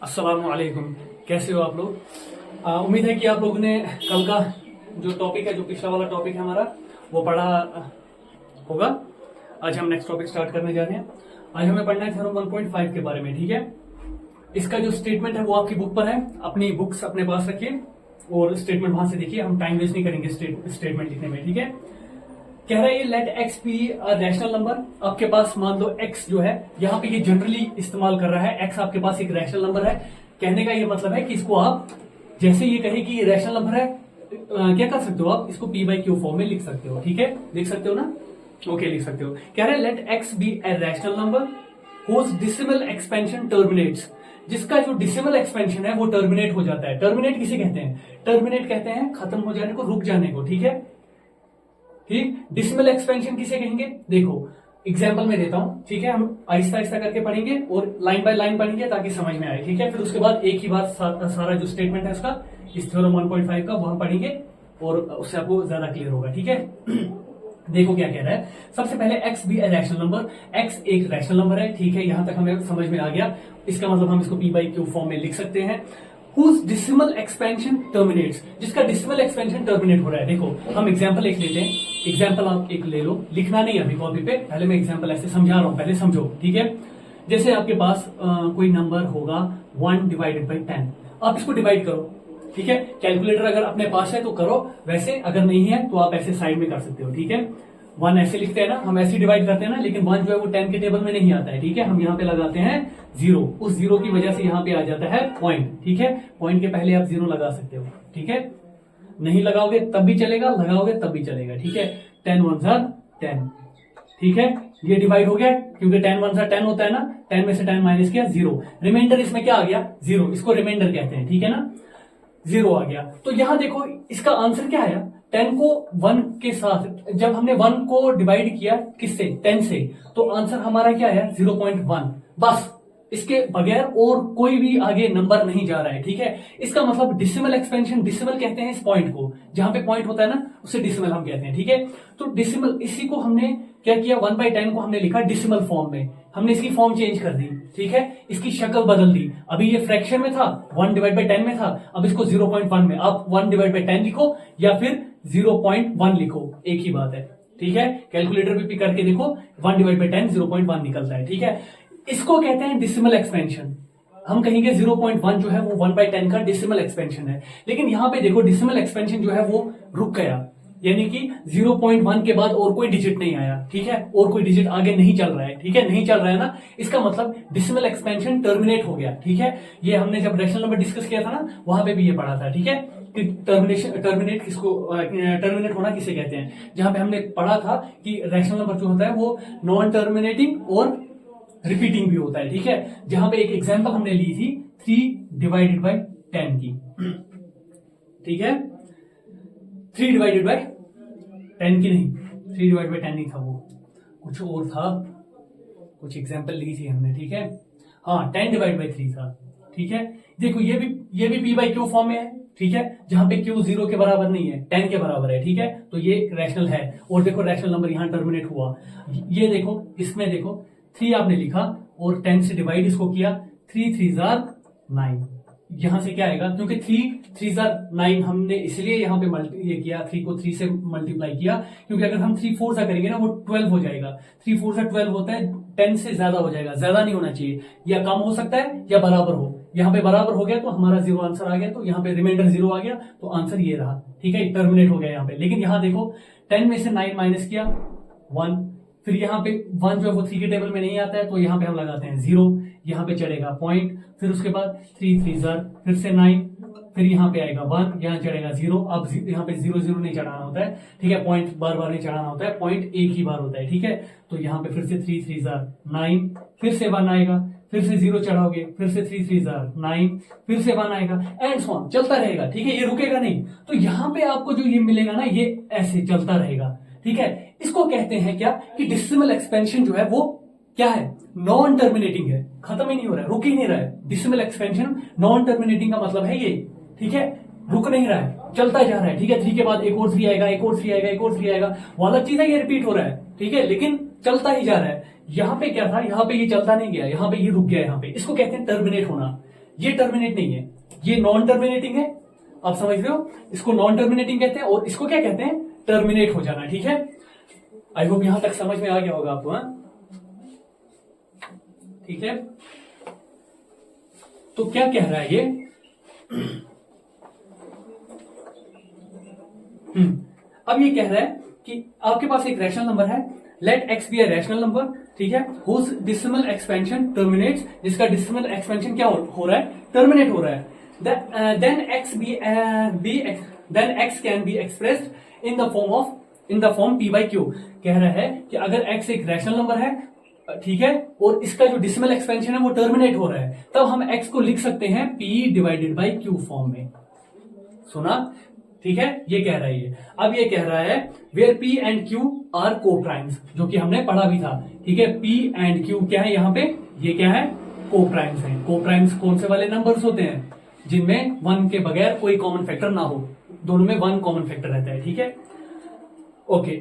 अस्सलाम वालेकुम। कैसे हो आप लोग? उम्मीद है कि आप लोगों ने कल का जो टॉपिक है, जो पिछला वाला टॉपिक है हमारा, वो पढ़ा होगा। आज हम नेक्स्ट टॉपिक स्टार्ट करने जा रहे हैं। आज हमें पढ़ना है थ्योरम 1.5 के बारे में। ठीक है, इसका जो स्टेटमेंट है वो आपकी बुक पर है, अपनी बुक्स अपने पास रखिए और स्टेटमेंट वहां से देखिए। हम टाइम वेस्ट नहीं करेंगे स्टेटमेंट लिखने में। ठीक है, कह रहा है let x be a rational number. आपके पास मान लो एक्स जो है, यहाँ पे ये जनरली इस्तेमाल कर रहा है। एक्स आपके पास एक रैशनल नंबर है। कहने का ये मतलब है कि इसको आप जैसे ये कहे कि ये रैशनल नंबर है, क्या कर सकते हो आप, इसको पी बाई क्यू फॉर्म में लिख सकते हो। ठीक है, लिख सकते हो ना? ओके, लिख सकते हो। कह रहे हैं let x be a rational number whose decimal expansion terminates. जिसका जो डेसिमल एक्सपेंशन है वो टर्मिनेट हो जाता है। टर्मिनेट किसे कहते हैं? टर्मिनेट कहते हैं खत्म हो जाने को, रुक जाने को। ठीक है, ठीक। डेसिमल एक्सपेंशन किसे कहेंगे? देखो एग्जाम्पल में देता हूं। ठीक है, हम आहिस्ता आहिस्ता करके पढ़ेंगे और लाइन बाय लाइन पढ़ेंगे ताकि समझ में आए। ठीक है, फिर उसके बाद एक ही बार सारा जो स्टेटमेंट है उसका, इस थ्योरम 1.5 का, वो हम पढ़ेंगे और उससे आपको ज्यादा क्लियर होगा। ठीक है, देखो क्या कह रहा है। सबसे पहले x be a rational number. X एक रैशनल नंबर है। ठीक है, यहां तक हमें समझ में आ गया। इसका मतलब हम इसको पी बाई क्यू फॉर्म में लिख सकते हैं। Whose decimal expansion terminates, जिसका decimal expansion terminate हो रहा है। देखो हम एग्जाम्पल एक लेते हैं। एग्जाम्पल आप एक ले लो, लिखना नहीं अभी कॉपी पे, पहले मैं एग्जाम्पल ऐसे समझा रहा हूं, पहले समझो। ठीक है, जैसे आपके पास कोई नंबर होगा 1 डिवाइडेड बाई 10। आप इसको डिवाइड करो। ठीक है, कैलकुलेटर अगर अपने पास है तो करो, वैसे अगर नहीं है तो आप ऐसे साइड में कर सकते हो। ठीक है, 1 ऐसे लिखते हैं ना, हम ऐसे डिवाइड करते हैं ना, लेकिन 1 जो है वो 10 के टेबल में नहीं आता है। ठीक है, हम यहाँ पे लगाते हैं 0। उस 0 की वजह से यहाँ पे आ जाता है पॉइंट। ठीक है, पॉइंट के पहले आप 0 लगा सकते हो। ठीक है, नहीं लगाओगे तब भी चलेगा, लगाओगे तब भी चलेगा। ठीक है, 10 1 10। ठीक है, ये डिवाइड हो गया क्योंकि 10 1 10 होता है ना। 10 में से 10 माइनस किया, 0। रिमाइंडर इसमें क्या आ गया? 0। इसको रिमाइंडर कहते हैं। ठीक है ना, 0 आ गया। तो यहां देखो इसका आंसर क्या आया। 10 को 1 के साथ, जब हमने 1 को डिवाइड किया किससे? 10 से, तो आंसर हमारा क्या आया? 0.1। बस, इसके बगैर और कोई भी आगे नंबर नहीं जा रहा है। ठीक है, इसका मतलब डेसिमल एक्सपेंशन, डेसिमल कहते हैं इस पॉइंट को, जहां पे पॉइंट होता है ना उसे डेसिमल हम कहते हैं। ठीक है, तो डेसिमल, इसी को हमने क्या किया, 1/10 को हमने लिखा डेसिमल फॉर्म में। हमने इसकी फॉर्म चेंज कर दी। ठीक है, इसकी शक्ल बदल दी। अभी ये फ्रैक्शन में था, 1 डिवाइड बाई 10 में था, अब इसको 0.1 में। आप 1 डिवाइड बाई 10 लिखो या फिर 0.1 लिखो, एक ही बात है। ठीक है, कैलकुलेटर पे करके देखो, 1 डिवाइड बाई 10 0.1 निकलता है। ठीक है, इसको कहते हैं डेसिमल एक्सपेंशन। हम कहेंगे 0.1 जो है वो 1/10 का डेसिमल एक्सपेंशन है। लेकिन यहां पे देखो डेसिमल एक्सपेंशन जो है वो रुक गया, यानी कि 0.1 के बाद और कोई डिजिट नहीं आया। ठीक है, और कोई डिजिट आगे नहीं चल रहा है। ठीक है, नहीं चल रहा है ना, इसका मतलब डेसिमल एक्सपेंशन टर्मिनेट हो गया। ठीक है, ये हमने जब रैशनल नंबर डिस्कस किया था ना, वहां पे भी ये पढ़ा था। ठीक है, कि टर्मिनेट किसको, टर्मिनेट होना किसे कहते हैं, जहां पे हमने पढ़ा था कि रैशनल नंबर जो होता है वो नॉन टर्मिनेटिंग और रिपीटिंग भी होता है। ठीक है, जहां पे एक एग्जांपल हमने ली थी 3 डिवाइडेड बाई 10 की। ठीक है, 3 डिवाइडेड बाई 10 की नहीं, 3 डिवाइड बाई 10 नहीं था, वो कुछ और था, कुछ एग्जांपल ली थी हमने। ठीक है, हाँ 10 डिवाइड बाई 3 था। ठीक है, देखो ये भी पी बाई क्यू फॉर्म में है। ठीक है, जहां पे क्यू 0 के बराबर नहीं है, 10 के बराबर है। ठीक है, तो ये रैशनल है। और देखो रैशनल नंबर यहां टर्मिनेट हुआ। ये देखो, इसमें देखो 3 आपने लिखा और 10 से डिवाइड इसको किया, 3 3 9। यहां से क्या आएगा, क्योंकि 3 3 9 हमने इसलिए यहां पे ये किया, 3 को 3 से मल्टीप्लाई किया, क्योंकि अगर हम 3 4 सा करेंगे ना वो 12 हो जाएगा। 3 4 सा 12 होता है, 10 से ज्यादा हो जाएगा, ज्यादा नहीं होना चाहिए, या कम हो सकता है या बराबर हो। यहाँ पे बराबर हो गया तो हमारा 0 आंसर आ गया, तो यहाँ पे रिमाइंडर 0 आ गया, तो आंसर ये रहा। ठीक है, टर्मिनेट हो गया यहाँ पे। लेकिन यहाँ देखो 10 में से 9 माइनस किया 1, फिर यहाँ पे 1 जो है वो 3 के टेबल में नहीं आता है, तो यहाँ पे हम लगाते हैं 0, यहाँ पे चढ़ेगा पॉइंट, फिर उसके बाद 3 3 फिर से 9, फिर यहाँ पे आएगा 1, यहाँ चढ़ेगा 0। अब यहाँ पे 0 0 नहीं चढ़ाना होता है। ठीक है, पॉइंट बार बार नहीं चढ़ाना होता है, पॉइंट एक ही बार होता है। ठीक है, तो यहाँ पे फिर से 3 3 9, फिर से 1 आएगा, फिर से 0 चढ़ाओगे, फिर से 3 3 9, फिर से 1 आएगा, एंड सो ऑन, चलता रहेगा। ठीक है, ये रुकेगा नहीं। तो यहाँ पे आपको जो ये मिलेगा ना, ये ऐसे चलता रहेगा। ठीक है, इसको कहते हैं क्या, कि डेसिमल एक्सपेंशन जो है वो क्या है, नॉन टर्मिनेटिंग है, खत्म ही नहीं हो रहा है, रुक ही नहीं रहा है। डेसिमल एक्सपेंशन नॉन टर्मिनेटिंग का मतलब है ये। ठीक है, रुक नहीं रहा है, चलता जा रहा है। ठीक है, 3 के बाद एक और 3 आएगा, एक और 3 आएगा, एक और 3 आएगा, वो अलग चीज है, ये रिपीट हो रहा है। ठीक है, लेकिन चलता ही जा रहा है। यहाँ पे क्या था, यहाँ पे ये चलता नहीं गया, यहाँ पे ये रुक गया, यहाँ पे इसको कहते हैं टर्मिनेट होना। ये टर्मिनेट नहीं है, ये नॉन टर्मिनेटिंग है। आप समझ रहे हो, इसको नॉन टर्मिनेटिंग कहते हैं और इसको क्या कहते हैं, टर्मिनेट हो जाना। ठीक है, आई होप यहां तक समझ में आ गया होगा आपको। ठीक है, तो क्या कह रहा है ये, अब ये कह रहा है कि आपके पास एक रैशनल नंबर है, let x be a rational number, ठीक है, हुज डिसिमल एक्सपेंशन टर्मिनेट्स, जिसका डिसिमल एक्सपेंशन क्या हो रहा है, टर्मिनेट हो रहा है। Then x can be expressed in the form p by q. कह रहा है कि अगर एक्स एक रैशनल नंबर है, ठीक है, और इसका जो डिसिमल एक्सपेंशन है वो टर्मिनेट हो रहा है, तब हम एक्स को लिख सकते हैं P divided by Q form में। सुना, ठीक है, ये कह रहा है ये। अब ये कह रहा है where p and q are coprimes, जो कि हमने पढ़ा भी था। ठीक है, पी एंड क्यू क्या है यहाँ पे, ये क्या है, को प्राइम्स है। को प्राइम्स कौन से वाले नंबर्स होते हैं, जिनमें 1 के बगैर कोई कॉमन फैक्टर ना हो, दोनों में 1 कॉमन फैक्टर रहता है। ठीक है, okay.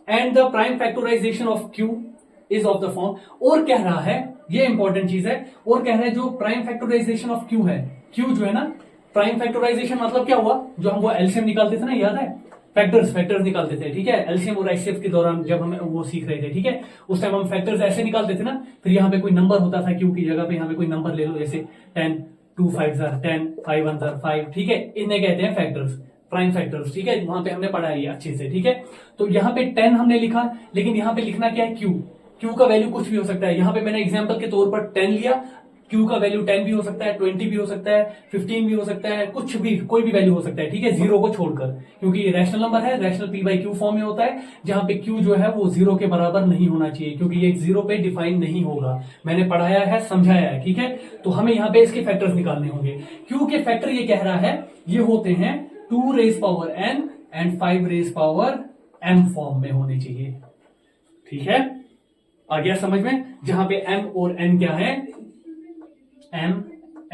And the prime factorisation of q is of the form, और कह रहा है, ये इंपॉर्टेंट चीज है, और कह रहा है जो प्राइम फैक्टराइजेशन ऑफ क्यू है, क्यू जो है ना, प्राइम फैक्टराइजेशन मतलब क्या हुआ, जो हम वो एलसीएम निकालते थे ना, याद है, फैक्टर्स निकालते थे। ठीक है, एलसीएम और एचसीएफ के दौरान जब हम वो सीख रहे थे, ठीक है, उस टाइम हम फैक्टर्स ऐसे निकालते थे ना, फिर यहाँ पे कोई नंबर होता था क्यू की जगह पे, यहाँ पे कोई नंबर ले लो, जैसे 10, 2 5 10, 5 1 5, ठीक है, इन्हें कहते हैं फैक्टर्स, प्राइम फैक्टर्स। ठीक है, वहां पे हमने पढ़ा है ये अच्छे से। ठीक है, तो यहाँ पे 10 हमने लिखा, लेकिन यहाँ पे लिखना क्या है, क्यू का वैल्यू कुछ भी हो सकता है। यहाँ पे मैंने एग्जाम्पल के तौर पर 10 लिया, क्यू का वैल्यू 10 भी हो सकता है, 20 भी हो सकता है, 15 भी हो सकता है, कुछ भी, कोई भी वैल्यू हो सकता है। ठीक है, जीरो को छोड़कर, क्योंकि ये रैशनल नंबर है, rational P by Q form में होता है, जहां पे क्यू जो है वो 0 के बराबर नहीं होना चाहिए, क्योंकि ये 0 पे डिफाइन नहीं होगा। मैंने पढ़ाया है, समझाया है। ठीक है, तो हमें यहाँ पे इसके फैक्टर्स निकालने होंगे। क्यू के फैक्टर ये कह रहा है, ये होते हैं 2 raise power n and 5 raise power m form में होने चाहिए। ठीक है, आ गया समझ में, जहां पे m और n क्या है, m,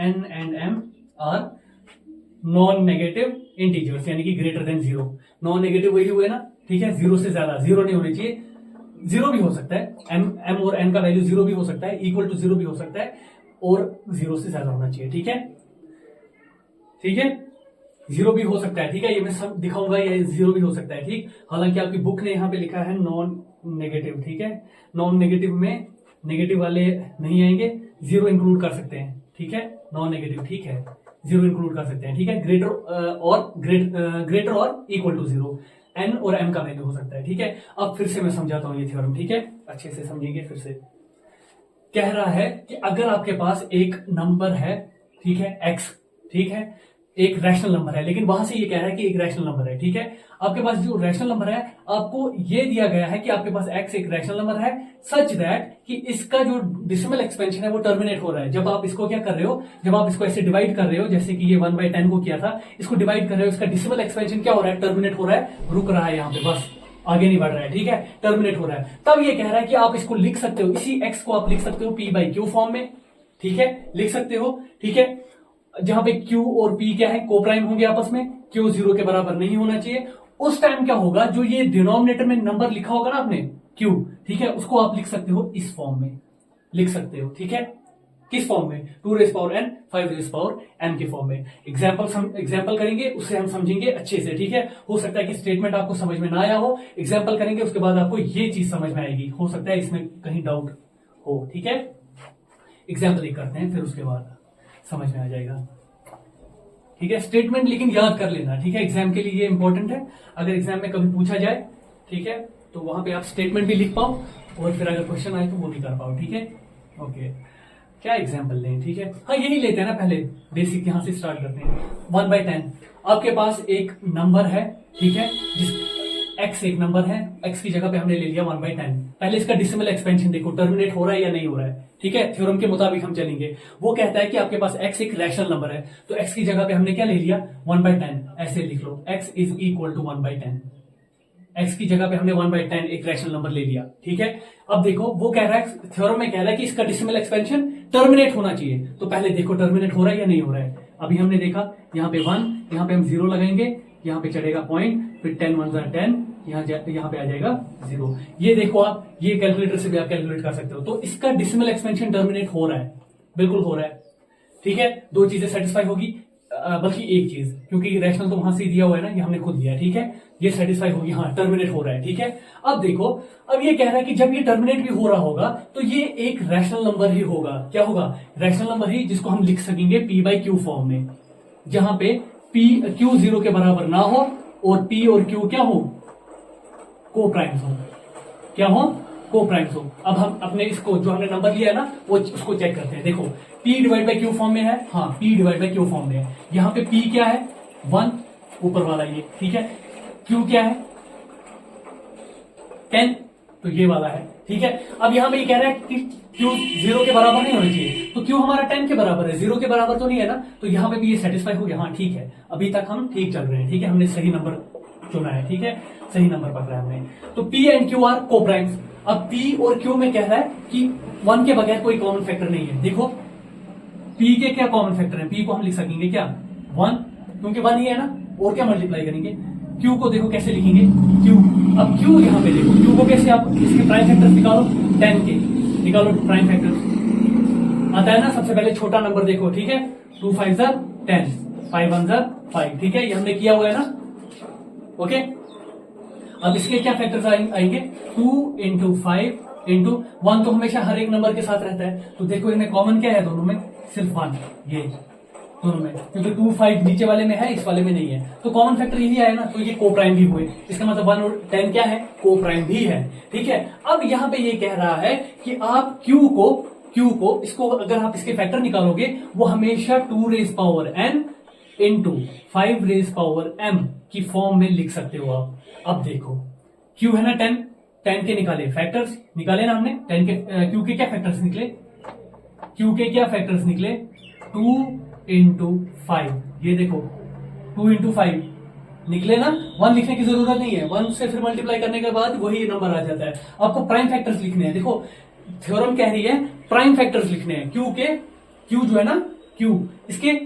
n and m are non negative integers, यानी कि ग्रेटर देन 0। नॉन नेगेटिव वही हुए ना, ठीक है, 0 से ज्यादा, 0 नहीं होनी चाहिए, 0 भी हो सकता है, m और n का वैल्यू 0 भी हो सकता है, इक्वल टू 0 भी हो सकता है, और 0 से ज्यादा होना चाहिए। ठीक है, ठीक है, 0 भी हो सकता है। ठीक है, ये मैं सब दिखाऊंगा, ये 0 भी हो सकता है। ठीक, हालांकि आपकी बुक ने यहाँ पे लिखा है नॉन नेगेटिव। ठीक है, नॉन नेगेटिव में नेगेटिव वाले नहीं आएंगे, 0 इंक्लूड कर सकते हैं। ठीक है, नॉन नेगेटिव, ठीक है, 0 इंक्लूड कर सकते हैं। ठीक है, ग्रेटर और इक्वल टू 0, n और m का वैल्यू हो सकता है। ठीक है, अब फिर से मैं समझाता हूं ये थ्योरम। ठीक है, अच्छे से समझेंगे। फिर से कह रहा है कि अगर आपके पास एक नंबर है, ठीक है, x, ठीक है, एक रैशनल नंबर है, लेकिन वहां से ये कह रहा है कि एक रैशनल नंबर है। ठीक है, आपके पास जो रैशनल नंबर है, आपको ये दिया गया है कि आपके पास x एक रैशनल नंबर है, सच दैट कि इसका जो डिसिमल एक्सपेंशन है वो टर्मिनेट हो रहा है। जब आप इसको क्या कर रहे हो, जब आप इसको ऐसे डिवाइड कर रहे हो, जैसे कि ये 1/10 को किया था, इसको डिवाइड कर रहे हो, इसका डिसिमल एक्सपेंशन क्या हो रहा है, टर्मिनेट हो रहा है, रुक रहा है यहाँ पे, बस आगे नहीं बढ़ रहा है। ठीक है, टर्मिनेट हो रहा है। तब ये कह रहा है कि आप इसको लिख सकते हो, इसी x को आप लिख सकते हो p बाई क्यू फॉर्म में। ठीक है, लिख सकते हो। ठीक है, जहां पे Q और P क्या है, को प्राइम होंगे आपस में, Q 0 के बराबर नहीं होना चाहिए। उस टाइम क्या होगा, जो ये डिनोमिनेटर में नंबर लिखा होगा ना आपने Q, ठीक है, उसको आप लिख सकते हो इस फॉर्म में, लिख सकते हो। ठीक है, किस फॉर्म में, 2 raise power n, 5 raise power m के फॉर्म में। एग्जाम्पल करेंगे, उससे हम समझेंगे अच्छे से। ठीक है, हो सकता है कि स्टेटमेंट आपको समझ में ना आया हो, एग्जाम्पल करेंगे, उसके बाद आपको ये चीज समझ में आएगी। हो सकता है इसमें कहीं डाउट हो। ठीक है, एग्जाम्पल एक करते हैं, फिर उसके बाद समझ में आ जाएगा। ठीक है, स्टेटमेंट लेकिन याद कर लेना। ठीक है, एग्जाम के लिए ये इंपॉर्टेंट है, अगर एग्जाम में कभी पूछा जाए, ठीक है, तो वहां पे आप स्टेटमेंट भी लिख पाओ, और फिर अगर क्वेश्चन आए तो वो भी कर पाओ। ठीक है, ओके, क्या एग्जाम्पल लें। ठीक है, हाँ यही लेते हैं ना, पहले बेसिक यहां से स्टार्ट करते हैं। 1/10 आपके पास एक नंबर है, ठीक है, जिस x एक नंबर है, x की जगह पे हमने ले लिया 1/10। पहले इसका डिसिमल एक्सपेंशन देखो, टर्मिनेट हो रहा है या नहीं हो रहा है। ठीक है, थ्योरम के मुताबिक हम चलेंगे। वो कहता है कि आपके पास x एक रैशनल नंबर है, तो x की जगह पे हमने क्या ले लिया, 1/10। ऐसे लिख लो, x is equal to 1/10। x की जगह पे हमने 1/10 एक रैशनल नंबर ले लिया। ठीक है, अब देखो वो कह रहा है, थ्योरम में कह रहा है कि इसका डिसिमल एक्सपेंशन टर्मिनेट होना चाहिए। तो पहले देखो टर्मिनेट हो रहा है या नहीं हो रहा है। अभी हमने देखा, यहाँ पे 1, यहाँ पे हम 0 लगाएंगे, यहाँ पे चढ़ेगा पॉइंट, फिर 10 1 10, यहाँ पे आ जाएगा 0। ये देखो आप, ये कैलकुलेटर से भी आप कैलकुलेट कर सकते हो। तो इसका डिसिमल एक्सपेंशन टर्मिनेट हो रहा है, बिल्कुल हो रहा है। ठीक है, दो चीजें सेटिस्फाई होगी, बल्कि एक चीज, क्योंकि रैशनल तो वहां से दिया हुआ है ना, ये हमने खुद दिया, ठीक है, ये सेटिस्फाई होगी, हाँ टर्मिनेट हो रहा है, ठीक है। अब देखो, अब ये कह रहा है कि जब ये टर्मिनेट भी हो रहा होगा तो ये एक रैशनल नंबर ही होगा। क्या होगा? रैशनल नंबर ही, जिसको हम लिख सकेंगे पी बाई क्यू फॉर्म में, जहां पे पी क्यू 0 के बराबर ना हो और पी और क्यू क्या हो? को प्राइम्स हो। क्या हो? को प्राइम्स हो। अब हम अपने इसको जो हमने नंबर लिया है ना, वो उसको चेक करते हैं। देखो, P divide by Q form में है, हाँ P divide by Q form में है। यहाँ पे P क्या है? 1, ऊपर वाला ये, ठीक है। Q क्या है? 10, तो ये वाला है, ठीक है। अब यहाँ पे ये कह रहा है कि Q 0 के बराबर नहीं होना चाहिए, तो Q हमारा 10 के बराबर है, 0 के बराबर तो नहीं है ना, तो यहाँ पे भी ये सेटिस्फाई हो गया, हाँ ठीक है, अभी तक हम ठीक चल रहे हैं, ठीक है, हमने सही नंबर चुना है, ठीक है, सही नंबर पकड़ा है हमने। तो P एंड Q आर को प्राइम्स। अब P और Q में कह रहा है कि 1 के बगैर कोई कॉमन फैक्टर नहीं है। देखो, P के क्या कॉमन फैक्टर है? P को हम लिख सकेंगे क्या? 1, क्योंकि 1 ही है ना, और क्या मल्टीप्लाई करेंगे? Q को देखो कैसे लिखेंगे? Q, अब Q यहाँ पे देखो, Q को कैसे, आप इसके प्राइम फैक्टर्स निकालो, 10 के निकालो प्राइम फैक्टर्स, आता है ना। सबसे पहले छोटा नंबर देखो, ठीक है, 2 5 ज़ा 10, 5 1 ज़ा 5, ठीक है, ये हमने किया हुआ है ना, ओके। अब इसके क्या फैक्टर्स आएंगे? 2 इंटू 5 इंटू 1, तो हमेशा हर एक नंबर के साथ रहता है, तो देखो इनमें कॉमन क्या है दोनों में? सिर्फ 1, ये दोनों में, क्योंकि 2 5 नीचे वाले में है, इस वाले में नहीं है, तो कॉमन फैक्टर यही आया ना, तो ये को प्राइम भी हुए। इसका मतलब 1 और 10 क्या है? को प्राइम भी है, ठीक है। अब यहाँ पे ये कह रहा है कि आप Q को इसको अगर आप इसके फैक्टर निकालोगे, वो हमेशा 2 raise power n into 5 raise power m की फॉर्म में लिख सकते हो आप। अब देखो, Q है ना 10 के निकाले फैक्टर्स, निकाले ना हमने 10 के, Q के क्या फैक्टर्स निकले? Q के क्या फैक्टर्स निकले? 2 इंटू 5, ये देखो 2 इंटू 5 निकले ना, 1 लिखने की जरूरत नहीं है, 1 से फिर मल्टीप्लाई करने के बाद वही नंबर आ जाता है। आपको प्राइम फैक्टर्स लिखने हैं, देखो थ्योरम कह रही है प्राइम फैक्टर्स लिखने हैं, Q जो है ना, Q इसके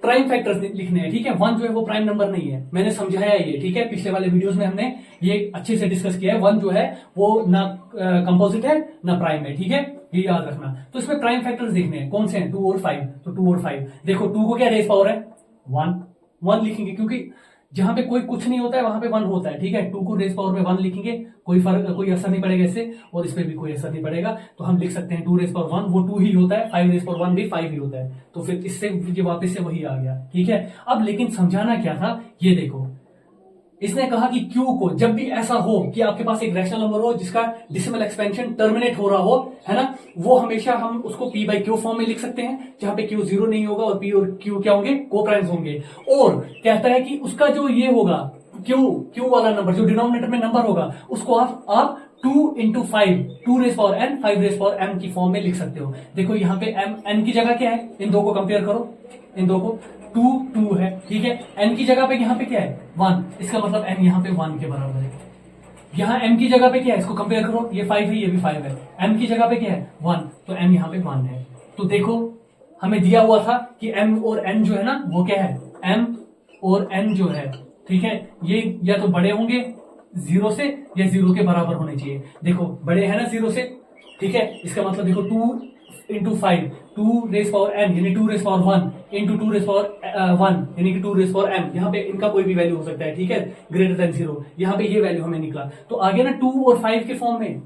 प्राइम फैक्टर्स लिखने हैं, ठीक है। 1 जो है वो प्राइम नंबर नहीं है, मैंने समझाया ये, ठीक है, पिछले वाले वीडियोस में हमने ये अच्छे से डिस्कस किया है। 1 जो है वो ना कंपोजिट है ना प्राइम है, ठीक है, ये याद रखना। तो इसमें प्राइम फैक्टर्स देखने हैं, कौन से हैं? 2 और 5, तो 2 और 5 देखो, 2 को क्या रेज पावर है? 1 लिखेंगे, क्योंकि जहां पे कोई कुछ नहीं होता है वहां पे 1 होता है, ठीक है। 2 को रेज पावर में 1 लिखेंगे, कोई असर नहीं पड़ेगा इससे, और इस पे भी कोई असर नहीं पड़ेगा, तो हम लिख सकते हैं 2 रेज पावर 1, वो 2 ही होता है, 5 रेज पावर 1 भी 5 ही होता है, तो फिर इससे ये वापस से वही आ गया, ठीक है। अब लेकिन समझाना क्या था, ये देखो, इसने कहा कि Q को जब भी ऐसा हो कि आपके पास एक रैशनल नंबर हो जिसका डेसिमल एक्सपेंशन टर्मिनेट हो रहा हो, है ना, वो हमेशा हम उसको P बाई क्यू फॉर्म में लिख सकते हैं, जहां पे Q 0 नहीं होगा और P और Q क्या होंगे? को प्राइम्स होंगे। और कहता है कि उसका जो ये होगा Q वाला नंबर, जो डिनोमिनेटर में नंबर होगा, उसको आप 2 into 5, 2 raise power n, 5 raise power m की फॉर्म में लिख सकते हो। देखो यहाँ पे m, n की जगह क्या है? इन दो को कंपेयर करो, इन दो को, 2 है, ठीक है। n की जगह पे यहाँ पे क्या है? 1, इसका मतलब n यहाँ पे 1 के बराबर है। यहाँ m की जगह पे क्या है? इसको कंपेयर करो, ये 5 है, ये भी 5 है, m की जगह पे क्या है? 1, तो m यहाँ पे 1 है। तो देखो हमें दिया हुआ था कि m और n जो है ना, वो क्या है? m और n जो है, ठीक है, ये या तो बड़े होंगे 0 से या 0 के बराबर होने चाहिए। देखो बड़े हैं ना 0 से, ठीक है, इसका मतलब देखो 2 इंटू 5, 2 रेज पावर n यानी 2 raise power 1 into 2 raise power 1 यानी कि 2 रेज पावर m, यहाँ पे इनका कोई भी वैल्यू हो सकता है, ठीक है, ग्रेटर देन 0, यहाँ पे ये वैल्यू हमें निकला। तो आगे ना 2 और 5 के फॉर्म में,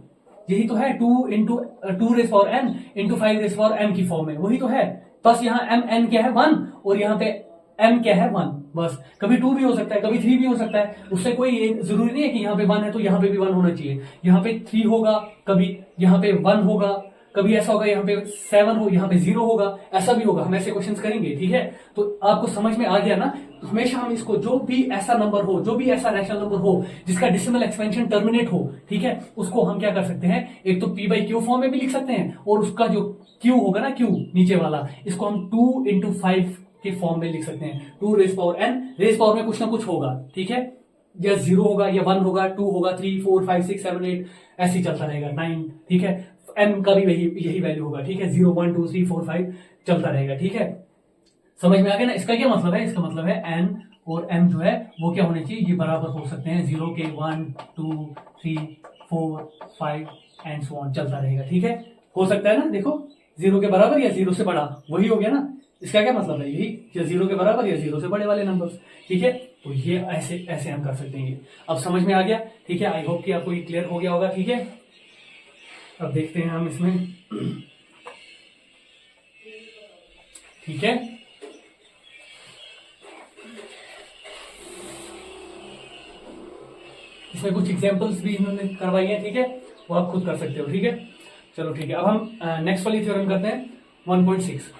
यही तो है, 2 into 2 raise power n into 5 raise power m की फॉर्म में, वही तो है। बस यहाँ m n क्या है? 1, और यहाँ पे m क्या है? 1। बस कभी 2 भी हो सकता है, कभी 3 भी हो सकता है, उससे कोई ये जरूरी नहीं है कि यहाँ पे 1 है तो यहाँ पे भी 1 होना चाहिए। यहाँ पे 3 होगा, कभी यहाँ पे 1 होगा, कभी ऐसा होगा यहाँ पे 7 हो, यहाँ पे 0 होगा, ऐसा भी होगा, हम ऐसे क्वेश्चंस करेंगे, ठीक है। तो आपको समझ में आ गया ना, तो हमेशा हम इसको, जो भी ऐसा नंबर हो, जो भी ऐसा रैशनल नंबर हो जिसका डेसिमल एक्सपेंशन टर्मिनेट हो, ठीक है, उसको हम क्या कर सकते हैं? एक तो P बाई क्यू फॉर्म में भी लिख सकते हैं, और उसका जो Q होगा ना, Q नीचे वाला, इसको हम 2 इंटू 5 के फॉर्म में लिख सकते हैं। 2 raise power n, raise power में कुछ ना कुछ होगा, ठीक है, या 0 होगा या 1 होगा, 2 होगा, 3 4 5 6 7 8 ऐसे ही चलता रहेगा, 9, ठीक है, m का भी यही वैल्यू होगा, ठीक है, 0 1 2 3 4 5 चलता रहेगा, ठीक है। समझ में आ गया ना? इसका क्या मतलब है? इसका मतलब है n और m जो है वो क्या होने चाहिए? ये बराबर हो सकते हैं 0 के, 1 2 3 4 5 एंड सो ऑन चलता रहेगा, ठीक है, हो सकता है ना। देखो 0 के बराबर या 0 से बड़ा, वही हो गया ना, इसका क्या मतलब है, यही या 0 के बराबर या 0 से बड़े वाले नंबर्स। ठीक है, तो ये ऐसे ऐसे हम कर सकते हैं। अब समझ में आ गया। ठीक है, आई होप कि आपको ये क्लियर हो गया होगा। ठीक है, अब देखते हैं हम इसमें। ठीक है, इसमें कुछ एग्जांपल्स भी इन्होंने करवाई है। ठीक है, वो आप खुद कर सकते हो। ठीक है, चलो ठीक है, अब हम नेक्स्ट वाली थ्योरम करते हैं 1.6।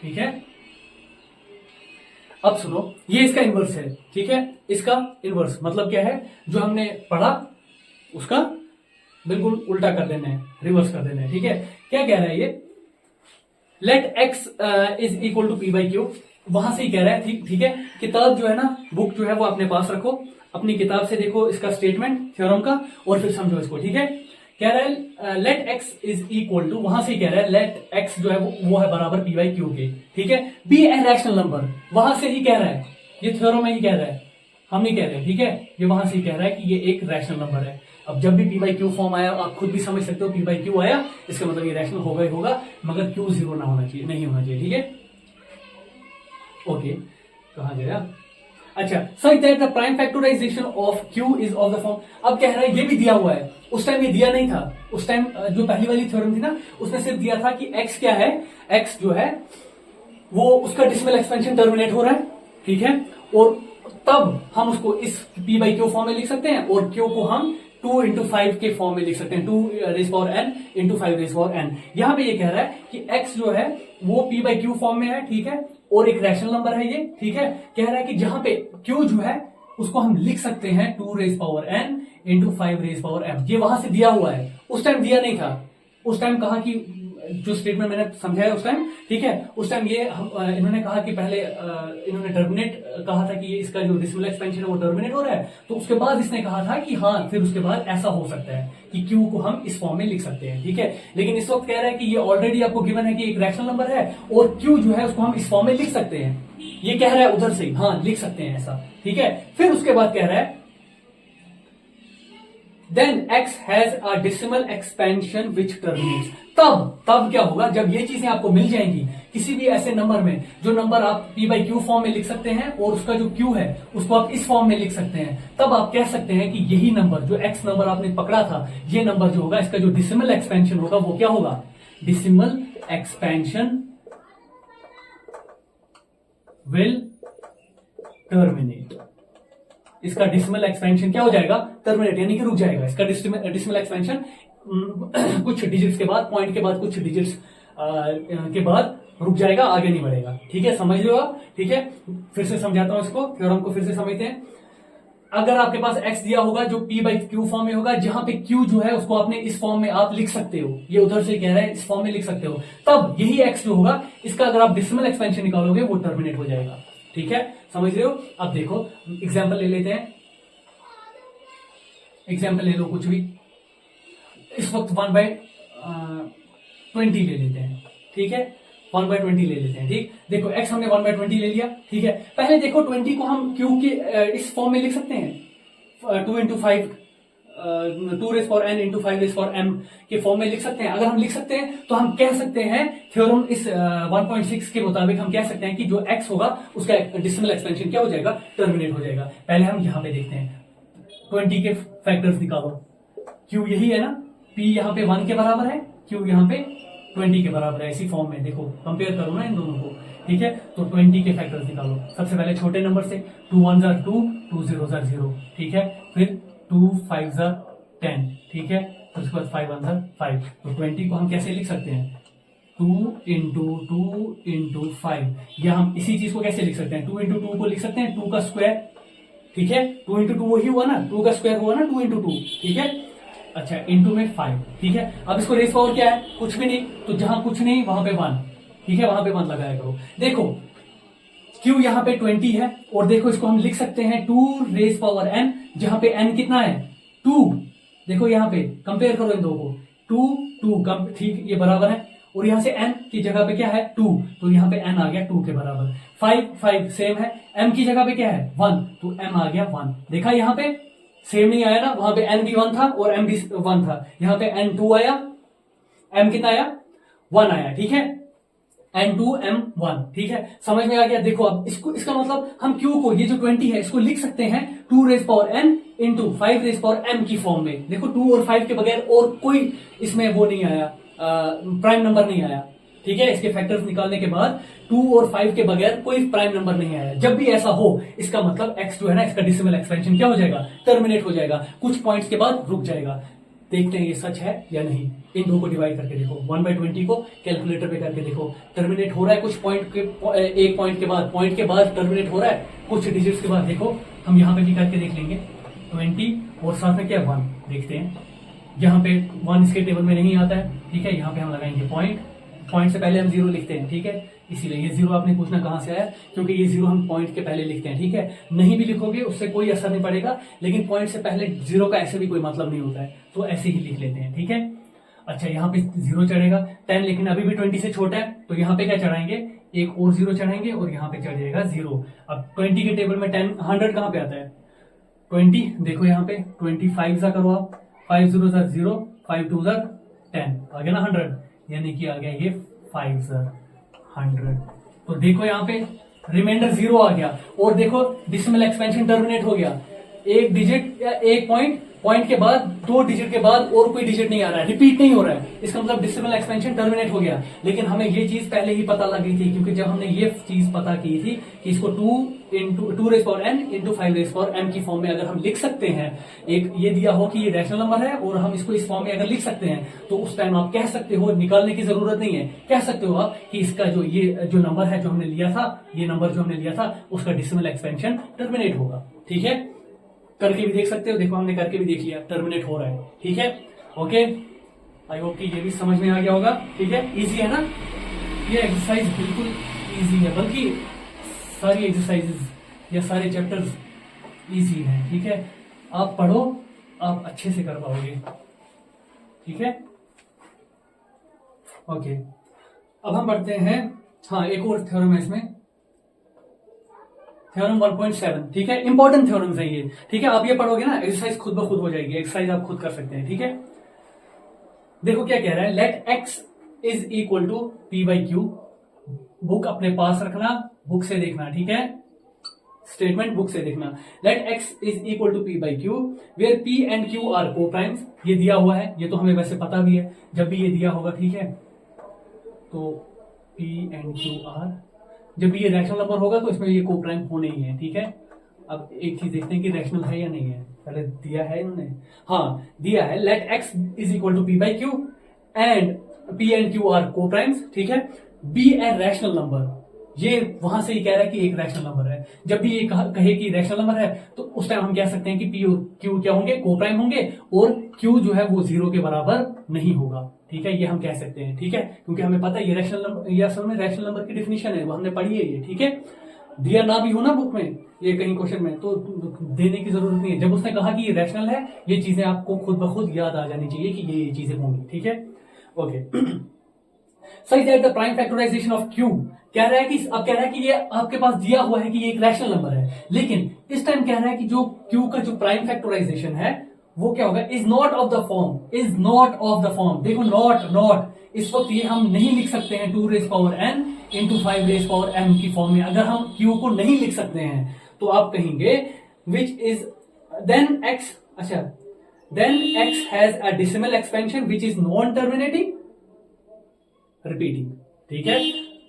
ठीक है, अब सुनो, ये इसका इनवर्स है। ठीक है, इसका इनवर्स मतलब क्या है, जो हमने पढ़ा उसका बिल्कुल उल्टा कर देना है, रिवर्स कर देना है। ठीक है, क्या कह रहा है ये, let x is equal to p by q, वहां से ही कह रहा है। ठीक है, किताब जो है ना, बुक जो है वो अपने पास रखो, अपनी किताब से देखो इसका स्टेटमेंट थ्योरम का, और फिर समझो इसको। ठीक है, कह रहा है let x is equal to, वहां से ही कह रहा है लेट एक्स जो है वो है बराबर पी बाई क्यू के। ठीक है, बी ए रैशनल नंबर, वहां से ही कह रहा है, ये थ्योरम में ही कह रहा है, हम नहीं कह रहे। ठीक है, ये वहां से ही कह रहा है कि ये एक रैशनल नंबर है। अब जब भी पी बाई क्यू फॉर्म आया, आप खुद भी समझ सकते हो, पी बाई क्यू आया इसका मतलब ये रैशनल होगा ही होगा, मगर क्यू 0 ना होना चाहिए, नहीं होना चाहिए। ठीक है, ओके, कहां गया, अच्छा, such that the prime factorisation of q is of the form. अब कह रहा है ये भी दिया हुआ है, उस टाइम ये दिया नहीं था। उस टाइम जो पहली वाली थ्योरम थी ना, उसमें सिर्फ दिया था कि एक्स क्या है, एक्स जो है वो उसका डेसिमल एक्सपेंशन टर्मिनेट हो रहा है। ठीक है, और तब हम उसको इस पी बाई क्यू फॉर्म में लिख सकते हैं, और क्यू को हम 2 into 5 के फॉर्म में लिख सकते हैं, 2 raised power n into 5 raised power n। यहां पे ये कह रहा है कि x जो है वो p by q फॉर्म में है। ठीक है, और एक रैशनल नंबर है ये। ठीक है, कह रहा है कि जहां पे q जो है उसको हम लिख सकते हैं 2 raised power n into 5 raised power m। ये वहां से दिया हुआ है, उस टाइम दिया नहीं था। उस टाइम कहा कि जो स्टेटमेंट मैंने समझाया उस टाइम, ठीक है, उस टाइम ये इन्होंने कहा कि पहले इन्होंने टर्मिनेट कहा था कि ये इसका जो डेसिमल एक्सपेंशन है वो टर्मिनेट हो रहा है, तो उसके बाद इसने कहा था कि हाँ, फिर उसके बाद ऐसा हो सकता है कि क्यू को हम इस फॉर्म में लिख सकते हैं। ठीक है, लेकिन इस वक्त कह रहा है कि ये ऑलरेडी आपको गिवन है कि एक रैशनल नंबर है, और क्यू जो है उसको हम इस फॉर्म में लिख सकते हैं। ये कह रहा है उधर से, हाँ लिख सकते हैं ऐसा। ठीक है, फिर उसके बाद कह रहा है then x has a decimal expansion which terminates. तब क्या होगा, जब ये चीजें आपको मिल जाएंगी किसी भी ऐसे नंबर में, जो नंबर आप p बाई क्यू फॉर्म में लिख सकते हैं और उसका जो q है उसको आप इस फॉर्म में लिख सकते हैं, तब आप कह सकते हैं कि यही नंबर, जो x नंबर आपने पकड़ा था, ये नंबर जो होगा इसका जो डेसिमल एक्सपेंशन होगा वो क्या होगा, डेसिमल एक्सपेंशन विल टर्मिनेट। इसका डेसिमल एक्सपेंशन क्या हो जाएगा, टर्मिनेट, यानी कि रुक जाएगा। इसका डेसिमल एक्सपेंशन कुछ डिजिट्स के बाद, पॉइंट के बाद, कुछ डिजिट्स के बाद रुक जाएगा, आगे नहीं बढ़ेगा। ठीक है, समझ लो आप। ठीक है, फिर से समझाता हूं इसको, थ्योरम को फिर से समझते हैं। अगर आपके पास x दिया होगा जो p बाई क्यू फॉर्म में होगा, जहां पे q जो है उसको आपने इस फॉर्म में आप लिख सकते हो, ये उधर से कह रहा है इस फॉर्म में लिख सकते हो, तब यही x जो होगा इसका अगर आप डेसिमल एक्सपेंशन निकालोगे वो टर्मिनेट हो जाएगा। ठीक है, समझ रहे हो। अब देखो एग्जाम्पल ले लेते हैं, एग्जाम्पल ले लो कुछ भी, इस वक्त 1/20 ले लेते हैं। ठीक है, 1/20 ले लेते हैं। ठीक, देखो x हमने 1/20 ले लिया। ठीक है, पहले देखो 20 को हम q के इस फॉर्म में लिख सकते हैं, 2 into 5 2 raised power n into 5 raised power m के फॉर्म में लिख सकते हैं। अगर हम लिख सकते हैं तो हम कह सकते हैं थ्योरम इस 1.6 के मुताबिक हम कह सकते हैं कि जो x होगा उसका डेसिमल एक्सपेंशन क्या हो जाएगा, टर्मिनेट हो जाएगा। पहले हम यहां पे देखते हैं, 20 के फैक्टर्स निकालो, q यही है ना, p यहां पे 1 के बराबर है, q यहां पे 20 के बराबर है, इसी फॉर्म में देखो कंपेयर करो ना इन दोनों को। ठीक है, तो 20 के फैक्टर्स निकालो। सबसे पहले छोटे नंबर से, 2 1s are 2, 2 0s are 0। ठीक है, फिर 2 5s are 10। ठीक है, तो उसके बाद 5 1s are 5। तो 20 को हम कैसे लिख सकते हैं, 2 into 2 into 5। या हम इसी चीज को कैसे लिख सकते हैं, 2 into 2 को लिख सकते हैं 2 का स्क्वायर। ठीक है, 2 into 2 वही हुआ ना, 2 का स्क्वायर हुआ ना 2 into 2। ठीक है, अच्छा, इंटू में 5। ठीक है, अब इसको रेस पावर क्या है, कुछ भी नहीं, तो जहां कुछ नहीं वहां पे 1। ठीक है, वहां पे 1 लगाया करो। देखो q यहां पे 20 है, और देखो इसको हम लिख सकते हैं 2 रेस पावर n, जहां पे n कितना है, 2। देखो यहां पे कंपेयर करो इन दो को, 2 2 ठीक, ये बराबर है, और यहां से n की जगह पे क्या है 2, तो यहां पे n आ गया 2 के बराबर। 5 5 सेम है, m की जगह पे क्या है 1, तो m आ गया 1। देखा यहां पे सेम नहीं आया ना, वहां पे n भी 1 था और m भी 1 था, यहां पे n 2 आया, m कितना आया 1 आया, ठीक है, N2M1, ठीक है, समझ में आ गया। देखो अब इसको, इसका मतलब हम Q को, ये जो 20 है, इसको लिख सकते हैं 2n इंटू 5m की फॉर्म में। देखो 2 और 5 के बगैर और कोई इसमें वो नहीं आया, प्राइम नंबर नहीं आया, ठीक है। इसके फैक्टर्स निकालने के बाद 2 और 5 के बगैर कोई प्राइम नंबर नहीं आया। जब भी ऐसा हो, इसका मतलब x2 है ना, इसका डेसिमल एक्सपेंशन क्या हो जाएगा, टर्मिनेट हो जाएगा, कुछ पॉइंट्स के बाद रुक जाएगा। देखते हैं ये सच है या नहीं। इन दो को डिवाइड करके देखो, 1/20 को कैलकुलेटर पे करके देखो, टर्मिनेट हो रहा है कुछ पॉइंट के, एक पॉइंट के बाद टर्मिनेट हो रहा है कुछ डिजिट्स के बाद। देखो हम यहाँ पे भी करके देख लेंगे, 20 और साथ में क्या 1, देखते हैं। यहाँ पे 1 इसके टेबल में नहीं आता है, ठीक है, यहाँ पे हम लगाएंगे पॉइंट से पहले हम 0 लिखते हैं, ठीक है। इसीलिए ये 0 आपने पूछना कहां से आया, क्योंकि ये 0 हम पॉइंट के पहले लिखते हैं, ठीक है। नहीं भी लिखोगे उससे कोई असर नहीं पड़ेगा, लेकिन पॉइंट से पहले 0 का ऐसे भी कोई मतलब नहीं होता है, तो ऐसे ही लिख लेते हैं, ठीक है। अच्छा यहाँ पे 0 चढ़ेगा 10, लेकिन अभी भी 20 से छोटा है, तो यहाँ पे क्या चढ़ाएंगे, एक और 0 चढ़ाएंगे और यहाँ पे चढ़ जाएगा 0। अब 20 के टेबल में 100 कहां पे आता है, 20, देखो यहाँ पे 25 सा करो आप, 5 0 सा 0, 5 2 सा 10, आ गया ना 100, यानी कि आ गया ये 5 सा 100। तो देखो यहाँ पे रिमाइंडर 0 आ गया, और देखो डेसिमल एक्सपेंशन टर्मिनेट हो गया, एक डिजिट या एक पॉइंट के बाद 2 डिजिट के बाद और कोई डिजिट नहीं आ रहा है, रिपीट नहीं हो रहा है, इसका मतलब डेसिमल एक्सपेंशन टर्मिनेट हो गया। लेकिन हमें ये चीज पहले ही पता लग गई थी, क्योंकि जब हमने ये चीज पता की थी कि इसको 2n इंटू 5m की फॉर्म में अगर हम लिख सकते हैं, एक ये दिया हो कि ये रैशनल नंबर है और हम इसको इस फॉर्म में अगर लिख सकते हैं, तो उस टाइम आप कह सकते हो, निकालने की जरूरत नहीं है, कह सकते हो आप कि इसका जो नंबर है जो हमने लिया था, ये नंबर जो हमने लिया था, उसका डेसिमल एक्सपेंशन टर्मिनेट होगा, ठीक है। करके भी देख सकते हो, देखो हमने करके भी देख लिया, टर्मिनेट हो रहा है, ठीक है। ओके, आई होप कि ये भी समझ में आ गया होगा, ठीक है। इजी है ना ये एक्सरसाइज, बिल्कुल इजी है, बल्कि सारी एक्सरसाइजेज या सारे चैप्टर्स इजी हैं, ठीक है। आप पढ़ो, आप अच्छे से कर पाओगे, ठीक है। ओके, अब हम पढ़ते हैं, हाँ एक और थ्योरम है इसमें, थ्योरम 1.7, ठीक है। इंपॉर्टेंट थ्योरम्स है ये, ठीक है। आप ये पढ़ोगे ना, एक्सरसाइज खुद ब खुद हो जाएगी, एक्सरसाइज आप खुद कर सकते हैं, ठीक है। देखो क्या कह रहा है, let x is equal to p/q, book अपने पास रखना, बुक से देखना, ठीक है, स्टेटमेंट बुक से देखना। Let x is equal to p/q where p and q are coprimes, ये दिया हुआ है, ये तो हमें वैसे पता भी है, जब भी ये दिया होगा, ठीक है, तो p एंड q आर, जब भी ये रैशनल नंबर होगा तो इसमें ये को प्राइम होने ही है, ठीक है। अब एक चीज देखते हैं कि रैशनल है या नहीं है, पहले दिया है इन्होंने, हाँ दिया है, let x is equal to p/q and p and q are coprimes, ठीक है, बी ए रैशनल नंबर, ये वहां से ही कह रहा है कि एक रैशनल नंबर है। जब भी ये कहे कि रैशनल नंबर है, तो उस टाइम हम कह सकते हैं कि p और q क्या होंगे, को प्राइम होंगे, और q जो है वो 0 के बराबर नहीं होगा, ठीक है, ये हम कह सकते हैं, ठीक है, क्योंकि हमें पता है ये रैशनल नंबर, ये असल में रैशनल नंबर की डिफिनेशन है, वो हमने पढ़ी है ये, ठीक है। दिया ना भी हो ना बुक में, ये कहीं क्वेश्चन में, तो देने की जरूरत नहीं है। जब उसने कहा कि ये रैशनल है, ये चीजें आपको खुद ब खुद याद आ जानी चाहिए कि ये चीजें होंगी, ठीक है। ओके, सही that the prime factorisation of q, कह रहा है कि, अब कह रहा है कि ये आपके पास दिया हुआ है कि ये एक रैशनल नंबर है, लेकिन इस टाइम कह रहा है कि जो q का जो प्राइम फैक्टराइजेशन है वो क्या होगा, is not of the form, is not of the form. देखो नॉट इस वक्त ये हम नहीं लिख सकते हैं 2n इंटू 5m की फॉर्म में। अगर हम q को नहीं लिख सकते हैं तो आप कहेंगे विच इज देन x, अच्छा then x has a decimal expansion which is non terminating repeating, ठीक है।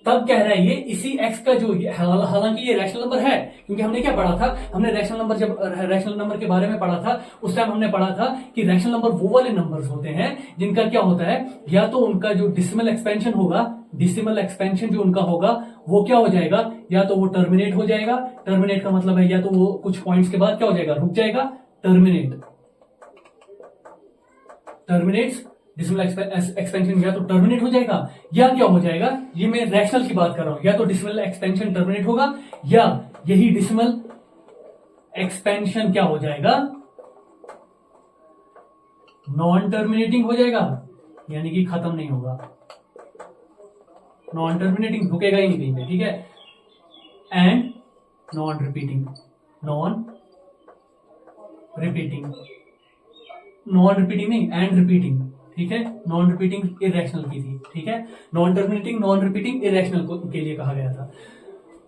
तब कह रहा है ये इसी x का जो, हालांकि ये रैशनल नंबर है, क्योंकि हमने क्या पढ़ा था, हमने रैशनल नंबर, जब रैशनल नंबर के बारे में पढ़ा था, उस टाइम हमने पढ़ा था कि रैशनल नंबर वो वाले नंबर्स होते हैं जिनका क्या होता है, या तो उनका जो डेसिमल एक्सपेंशन होगा, डेसिमल एक्सपेंशन जो उनका होगा वो क्या हो जाएगा, या तो वो टर्मिनेट हो जाएगा, टर्मिनेट का मतलब है या तो वो कुछ पॉइंट्स के बाद क्या हो जाएगा, रुक जाएगा, टर्मिनेट्स डेसिमल एक्सपेंशन, या तो टर्मिनेट हो जाएगा या क्या हो जाएगा, ये मैं रैशनल की बात कर रहा हूं, या तो डेसिमल एक्सपेंशन टर्मिनेट होगा, या यही डेसिमल एक्सपेंशन क्या हो जाएगा, नॉन टर्मिनेटिंग हो जाएगा, यानी कि खत्म नहीं होगा, नॉन टर्मिनेटिंग, रुकेगा ही नहीं कहीं पे, ठीक है। And non repeating, non repeating नहीं, एंड रिपीटिंग, ठीक है, नॉन रिपीटिंग इरेशनल की थी, ठीक है, non terminating non repeating irrational के लिए कहा गया था।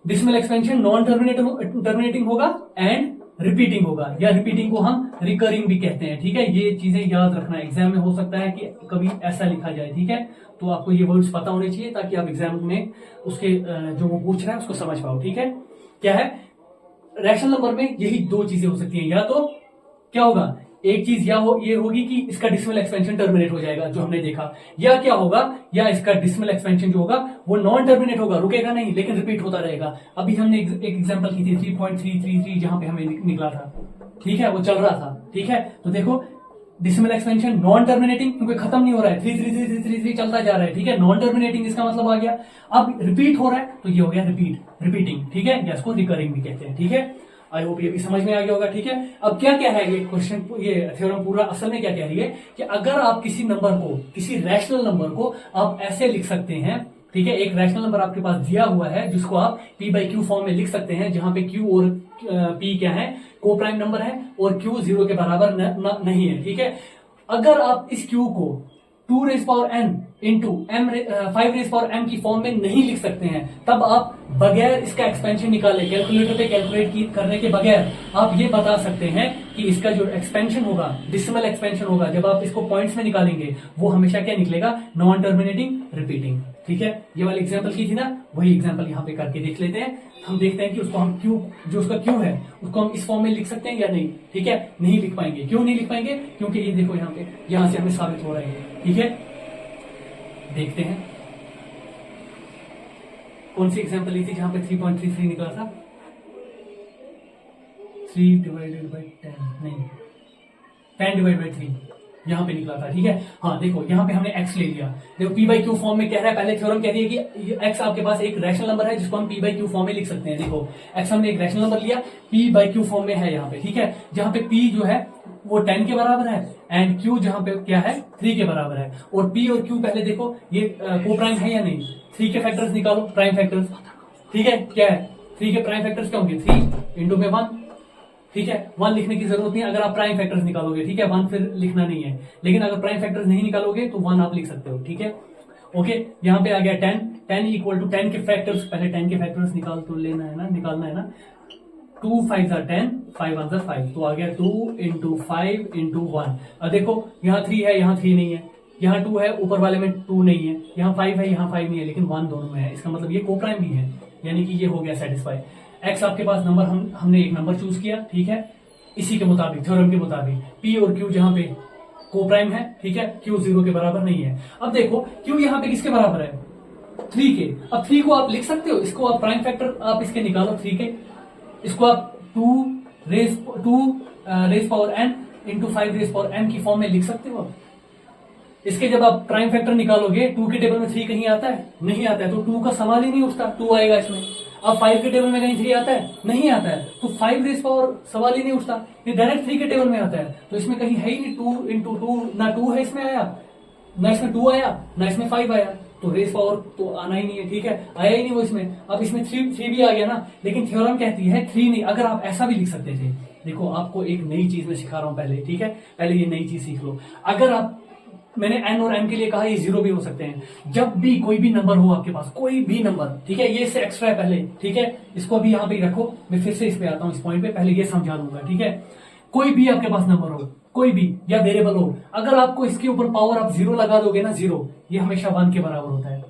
डिसिमल एक्सपेंशन नॉन टर्मिनेटिंग होगा एंड रिपीटिंग होगा, या रिपीटिंग को हम रिकरिंग भी कहते हैं, ठीक है। ये चीजें याद रखना, एग्जाम में हो सकता है कि कभी ऐसा लिखा जाए, ठीक है, तो आपको ये वर्ड्स पता होने चाहिए ताकि आप एग्जाम में उसके जो वो पूछ रहा है उसको समझ पाओ, ठीक है। क्या है, रैशनल नंबर में यही दो चीजें हो सकती हैं, या तो क्या होगा, एक चीज या ये होगी कि इसका डिसिमल एक्सपेंशन टर्मिनेट हो जाएगा जो हमने देखा, या क्या होगा, या इसका डिसिमल एक्सपेंशन जो होगा वो नॉन टर्मिनेट होगा, रुकेगा नहीं लेकिन रिपीट होता रहेगा। अभी हमने एक एग्जांपल की थी 3.333 जहां पे हमें निकला था, ठीक है, वो चल रहा था, ठीक है। तो देखो डिसिमल एक्सपेंशन नॉन टर्मिनेटिंग क्योंकि खत्म नहीं हो रहा है, 33333 चलता जा रहा है, ठीक है, नॉन टर्मिनेटिंग इसका मतलब आ गया। अब रिपीट हो रहा है तो ये हो गया रिपीटिंग, ठीक है, या इसको रिकरिंग भी कहते हैं, ठीक है। आई होप ये भी समझ में आ गया होगा, ठीक है। अब क्या क्या है ये क्वेश्चन, ये थ्योरम पूरा असल में क्या कह रही है कि अगर आप किसी नंबर को, किसी रैशनल नंबर को आप ऐसे लिख सकते हैं, ठीक है, एक रैशनल नंबर आपके पास दिया हुआ है जिसको आप p बाई क्यू फॉर्म में लिख सकते हैं, जहां पे q और p क्या है, को प्राइम नंबर है और q 0 के बराबर नहीं है, ठीक है। अगर आप इस q को 2 raise power n into 5 raise power m की फॉर्म में नहीं लिख सकते हैं, तब आप बगैर इसका एक्सपेंशन निकाले, कैलकुलेटर पे कैलकुलेट करने के बगैर आप ये बता सकते हैं कि इसका जो एक्सपेंशन होगा, डिसिमल एक्सपेंशन होगा, जब आप इसको पॉइंट्स में निकालेंगे वो हमेशा क्या निकलेगा, नॉन टर्मिनेटिंग रिपीटिंग, ठीक है। ये वाली एग्जांपल की थी ना, वही एग्जांपल यहाँ पे करके देख लेते हैं। हम देखते हैं कि उसको हम क्यू, जो उसका क्यू है उसको हम इस फॉर्म में लिख सकते हैं या नहीं, ठीक है, नहीं लिख पाएंगे। क्यों नहीं लिख पाएंगे, क्योंकि ये देखो यहाँ पे, यहां से हमें साबित हो रहा है, ठीक है। देखते हैं कौन सी एग्जांपल ली थी जहां पे 3.33 निकला था, 3 डिवाइडेड बाई 10 नहीं, 10 डिवाइड बाई 3 यहां पे निकला था, ठीक है। हाँ देखो यहाँ पे हमने x ले लिया, देखो p बाई क्यू फॉर्म में कह रहा है, पहले थ्योरम कह रही है कि x आपके पास एक रैशनल नंबर है जिसको हम p बाई क्यू फॉर्म में लिख सकते हैं। देखो x हमने एक रैशनल नंबर लिया, p बाई क्यू फॉर्म में है यहाँ पे, ठीक है, जहां पे p जो है वो 10 के बराबर है एंड q जहां पे क्या है 3 के बराबर है, और p और q पहले देखो ये को प्राइम है या नहीं, 3 के फैक्टर्स निकालो, प्राइम फैक्टर्स, ठीक है, क्या है 3 के प्राइम फैक्टर्स क्या होंगे, 3 इंटू में 1, ठीक है, 1 लिखने की जरूरत नहीं अगर आप प्राइम फैक्टर्स निकालोगे, ठीक है, 1 फिर लिखना नहीं है, लेकिन अगर प्राइम फैक्टर्स नहीं निकालोगे तो 1 आप लिख सकते हो, ठीक है। ओके, यहाँ पे आ गया 10 इक्वल टू 10 के फैक्टर्स, पहले 10 के फैक्टर्स निकाल तो लेना है ना, निकालना है ना, 2 5 10, 5 1 5, तो आ गया 2 इंटू 5 इंटू 1। अब देखो यहाँ 3 है, यहाँ 3 नहीं है, यहाँ 2 है, ऊपर वाले में 2 नहीं है, यहाँ 5 है, यहाँ 5 नहीं है, लेकिन 1 दोनों में है, इसका मतलब ये को प्राइम भी है, यानी कि ये हो गया सेटिस्फाई। एक्स आपके पास नंबर, हमने एक नंबर चूज किया, ठीक है, इसी के मुताबिक, थ्योरम के मुताबिक p और q जहां पे को प्राइम है, ठीक है, q 0 के बराबर नहीं है। अब देखो q यहाँ पे किसके बराबर है, 3 के। अब 3 को आप लिख सकते हो, इसको आप प्राइम फैक्टर आप इसके निकालो 3 के, इसको आप 2 raise power n into 5 raise power m की फॉर्म में लिख सकते हो। इसके जब आप प्राइम फैक्टर निकालोगे 2 के टेबल में 3 कहीं आता है, नहीं आता है, तो 2 का सवाल ही नहीं उठता, 2 आएगा इसमें। अब 5 के टेबल में कहीं 3 आता है, नहीं आता है, तो 5 रेज पावर सवाल ही नहीं उठता, ये डायरेक्ट 3 के टेबल में आता है, तो इसमें कहीं है ही नहीं 2 इंटू 2, ना 2 है इसमें आया, ना इसमें 2 आया, ना इसमें 5 आया, तो रेज पावर तो आना ही नहीं है, ठीक है, आया ही नहीं वो इसमें। अब इसमें 3 भी आ गया ना, लेकिन थ्योरम कहती है 3 नहीं, अगर आप ऐसा भी लिख सकते थे। देखो आपको एक नई चीज में सिखा रहा हूं पहले, ठीक है, पहले ये नई चीज सीख लो। अगर आप, मैंने n और m के लिए कहा ये 0 भी हो सकते हैं, जब भी कोई भी नंबर हो आपके पास, कोई भी नंबर, ठीक है, ये इससे एक्स्ट्रा है पहले, ठीक है, इसको अभी यहाँ पे रखो, मैं फिर से इस पे आता हूँ, इस पॉइंट पे, पहले ये समझा दूंगा, ठीक है। कोई भी आपके पास नंबर हो, कोई भी, या वेरिएबल हो, अगर आपको इसके ऊपर पावर आप 0 लगा दोगे ना, 0, ये हमेशा 1 के बराबर होता है,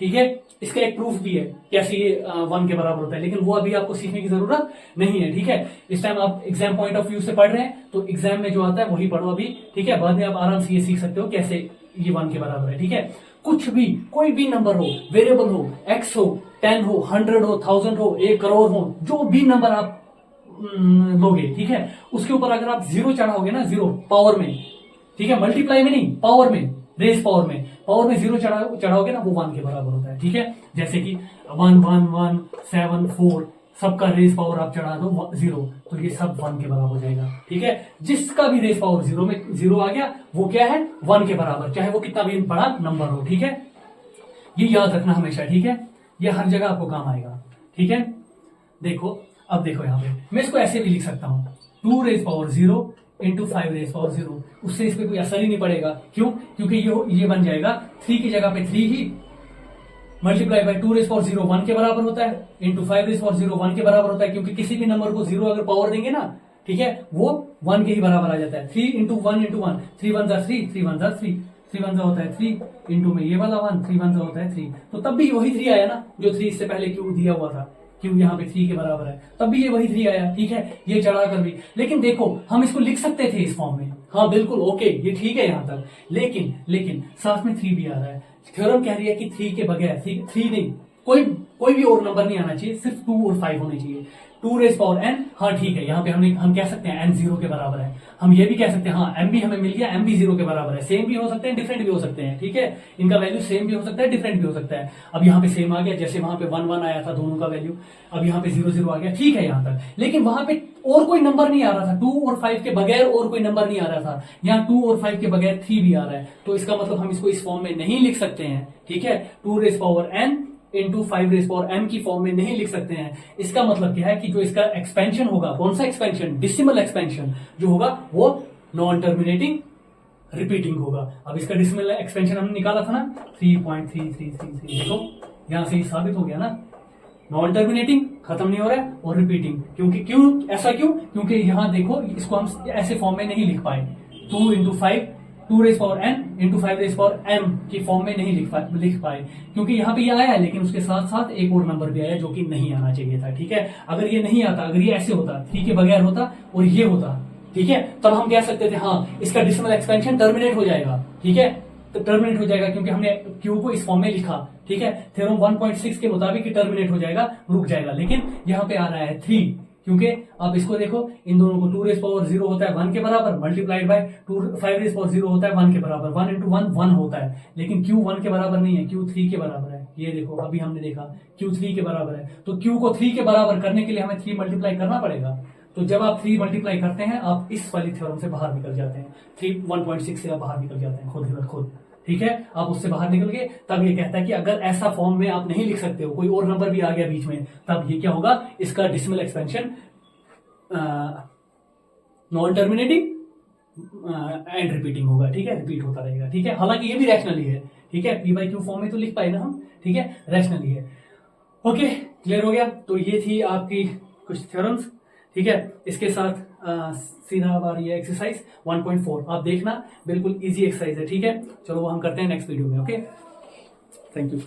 ठीक है। इसका एक प्रूफ भी है कैसे ये 1 के बराबर होता है, लेकिन वो अभी आपको सीखने की जरूरत नहीं है, ठीक है। इस टाइम आप एग्जाम पॉइंट ऑफ व्यू से पढ़ रहे हैं, तो एग्जाम में जो आता है वही पढ़ो अभी, ठीक है, बाद में आप आराम से ये सीख सकते हो कैसे ये 1 के बराबर है, ठीक है। कुछ भी, कोई भी नंबर हो, वेरिएबल हो, x हो, 10 हो, 100 हो, 1000 हो, 1 करोड़ हो, जो भी नंबर आप लोगे, ठीक है, उसके ऊपर अगर आप 0 चढ़ाओगे ना, 0 पावर में, ठीक है, मल्टीप्लाई में नहीं, पावर में, रेस पावर में 0 चढ़ाओगे ना, वो 1 के बराबर होता है, ठीक है। जैसे कि 1 1 1 7 4 सबका रेस पावर आप चढ़ा दो 0, तो ये सब 1 के बराबर हो जाएगा, ठीक है। जिसका भी रेस पावर 0 में 0 आ गया, वो क्या है, 1 के बराबर, चाहे वो कितना भी बड़ा नंबर हो, ठीक है। ये याद रखना हमेशा, ठीक है, ये हर जगह आपको काम आएगा, ठीक है। देखो अब देखो यहाँ पे मैं इसको ऐसे भी लिख सकता हूं, 2 raise power 0 into 5 raise power 0, उससे इस पे कोई असर ही नहीं पड़ेगा। क्यों? क्योंकि ये बन जाएगा 3 की जगह पे 3 ही मल्टीप्लाई बाय 2 रेस पावर 0 1 के बराबर होता है, इंटू 5 रेस पावर 0 1 के बराबर होता है, क्योंकि किसी भी नंबर को 0 अगर पावर देंगे ना, ठीक है, वो 1 के ही बराबर आ जाता है। 3 इंटू 1 इंटू 1, 3 1 जा 3, 3 1 जा 3, 3 1 जा होता है 3 इंटू में ये वाला 1, 3 1 जा होता है 3। तो तब भी वही 3 आया ना जो 3 इससे पहले क्यू दिया हुआ था, क्यू यहाँ पे 3 के बराबर है, तब भी ये वही 3 आया। ठीक है, ये चढ़ाकर भी, लेकिन देखो हम इसको लिख सकते थे इस फॉर्म में, हाँ बिल्कुल ओके, ये ठीक है यहाँ तक, लेकिन साथ में 3 भी आ रहा है। थ्योरम कह रही है कि 3 के बगैर 3 नहीं, कोई भी और नंबर नहीं आना चाहिए, सिर्फ 2 और 5 होने चाहिए। 2 रेस पावर n, हाँ ठीक है, यहाँ पे हम कह सकते हैं n 0 के बराबर है। हम ये भी कह सकते हैं हाँ m भी हमें मिल गया, m भी 0 के बराबर है। सेम भी हो सकते हैं, डिफरेंट भी हो सकते हैं, ठीक है, इनका वैल्यू सेम भी हो सकता है, डिफरेंट भी हो सकता है। अब यहाँ पे सेम आ गया, जैसे वहां पे 1 1 आया था दोनों का वैल्यू, अब यहाँ पे 0 0 आ गया, ठीक है यहाँ तक। लेकिन वहां पे और कोई नंबर नहीं आ रहा था, 2 और 5 के बगैर और कोई नंबर नहीं आ रहा था। यहाँ 2 और 5 के बगैर 3 भी आ रहा है, तो इसका मतलब हम इसको इस फॉर्म में नहीं लिख सकते हैं। ठीक है, 2 raise power n into 5 raise power m की फॉर्म में नहीं लिख सकते हैं। इसका मतलब क्या है कि जो इसका एक्सपेंशन होगा, कौन सा एक्सपेंशन, डिसिमल एक्सपेंशन जो होगा वो नॉन टर्मिनेटिंग रिपीटिंग होगा। अब इसका डिसिमल एक्सपेंशन हमने निकाला था ना 3.3333, देखो यहां से ही साबित हो गया ना, नॉन टर्मिनेटिंग खत्म नहीं हो रहा है और रिपीटिंग, क्योंकि ऐसा क्योंकि यहां देखो इसको हम ऐसे फॉर्म में नहीं लिख पाए, 2 into 5 2 raise power n into 5 raise power m की फॉर्म में नहीं लिख पाए, क्योंकि यहाँ पे ये आया है, लेकिन उसके साथ साथ एक और नंबर भी आया जो कि नहीं आना चाहिए था। ठीक है, अगर ये नहीं आता, अगर ये ऐसे होता 3 के बगैर होता और ये होता, ठीक है, तब हम कह सकते थे हाँ इसका डिसिमल एक्सपेंशन टर्मिनेट हो जाएगा। ठीक है, तो टर्मिनेट हो जाएगा क्योंकि हमने क्यू को इस फॉर्म में लिखा। ठीक है, थ्योरम 1.6 के मुताबिक टर्मिनेट हो जाएगा, रुक जाएगा, लेकिन यहाँ पे आ रहा है 3, क्योंकि आप इसको देखो, इन दोनों को 2 रेस पावर 0 होता है 1 के बराबर, मल्टीप्लाइड बाय 5 रेस पावर 0 होता है 1 के बराबर, 1 इंटू 1 1 होता है, लेकिन क्यू 1 के बराबर नहीं है, क्यू 3 के बराबर है। ये देखो अभी हमने देखा क्यू 3 के बराबर है, तो क्यू को 3 के बराबर करने के लिए हमें 3 मल्टीप्लाई करना पड़ेगा। तो जब आप 3 मल्टीप्लाई करते हैं, आप इस वाली थ्योरम से बाहर निकल जाते हैं, 1.6 से आप बाहर निकल जाते हैं खुद। ठीक है, आप उससे बाहर निकल गए, तब ये कहता है कि अगर ऐसा फॉर्म में आप नहीं लिख सकते हो, कोई और नंबर भी आ गया बीच में, तब ये क्या होगा, इसका decimal expansion non terminating and repeating होगा। ठीक है, रिपीट होता रहेगा। ठीक है, हालांकि ये भी रैशनली है। ठीक है, पी बाई क्यू फॉर्म में तो लिख पाए ना हम। ठीक है, रैशनली है। ओके, क्लियर हो गया। तो ये थी आपकी कुछ थ्योरम्स। ठीक है, इसके साथ सीधा अब आ रही है एक्सरसाइज 1.4, आप देखना बिल्कुल इजी एक्सरसाइज है। ठीक है, चलो वो हम करते हैं नेक्स्ट वीडियो में। Okay, thank you.